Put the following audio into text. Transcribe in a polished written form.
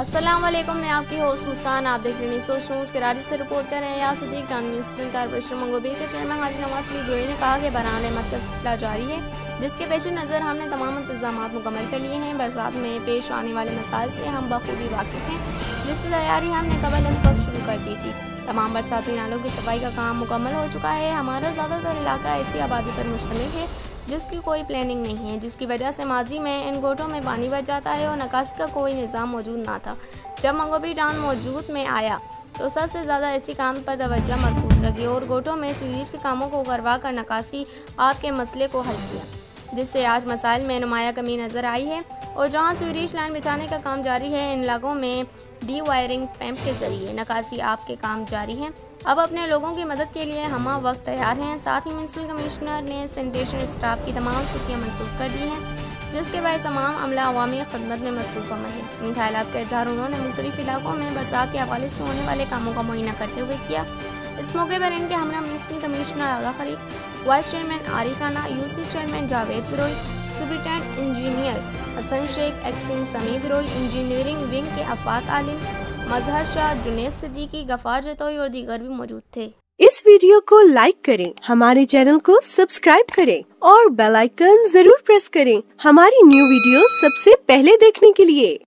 अस्सलाम वालेकुम, मैं आपकी होस्ट मुस्कान। आप देख रहे हैं सोच न्यूज़। कराची से रिपोर्ट कर रहे हैं या सदीक टाउन म्यूनसिपल कॉर्पोरेशन मंगोबीर के चेयरमैन हाजी नवाज अली गोई ने कहा कि बरहान अहमद का सिलसिला जारी है, जिसके पेश नज़र हमने तमाम इंतजाम मुकम्मल कर लिए हैं। बरसात में पेश आने वाले मसाइल से हम बखूबी वाकिफ़ हैं, जिसकी तैयारी हमने कबल इस वक्त शुरू कर दी थी। तमाम बरसाती नालों की सफाई का काम मुकम्मल हो चुका है। हमारा ज़्यादातर इलाका ऐसी आबादी पर मुश्तमिल है जिसकी कोई प्लानिंग नहीं है, जिसकी वजह से माजी में इन गोटों में पानी भर जाता है और निकासी का कोई निज़ाम मौजूद ना था। जब मंगोबीर टाउन मौजूद में आया तो सबसे ज़्यादा ऐसी काम पर तवज्जो मरकूज़ रखी और गोटों में सीवरेज के कामों को करवा कर निकासी आपके मसले को हल किया, जिससे आज मसाइल में नुमाया कमी नज़र आई है। और जहां सीवरेज लाइन बिछाने का काम जारी है, इन इलाकों में डी वायरिंग पैम्प के ज़रिए निकासी आपके काम जारी हैं। अब अपने लोगों की मदद के लिए हम वक्त तैयार हैं। साथ ही म्यूनसिपल कमिश्नर ने सैनिटेशन स्टाफ की तमाम छुट्टियां मनसूख कर दी हैं, जिसके बाद तमाम अमला अवामी खदमत में मसरूफ़ अमल है। इन ख्यालात का इजहार उन्होंने मुख्तलिफ इलाकों में बरसात के हवाले से होने वाले कामों का मुआयना करते हुए किया। इस मौके पर इनके हमरा municipal commissioner Agha Khaliq, vice chairman Arif Rana, UC chairman Javed Biroi, superintendent engineer Hassan Sheikh, XEN Sami Biroi, engineering wing के आफाक आलिम, मजहर शाह, जुनेद सिद्दीकी, गफार जतोई और दीगर भी मौजूद थे। इस वीडियो को लाइक करें, हमारे चैनल को सब्सक्राइब करें और बेल आइकन जरूर प्रेस करें हमारी न्यू वीडियो सबसे पहले देखने के लिए।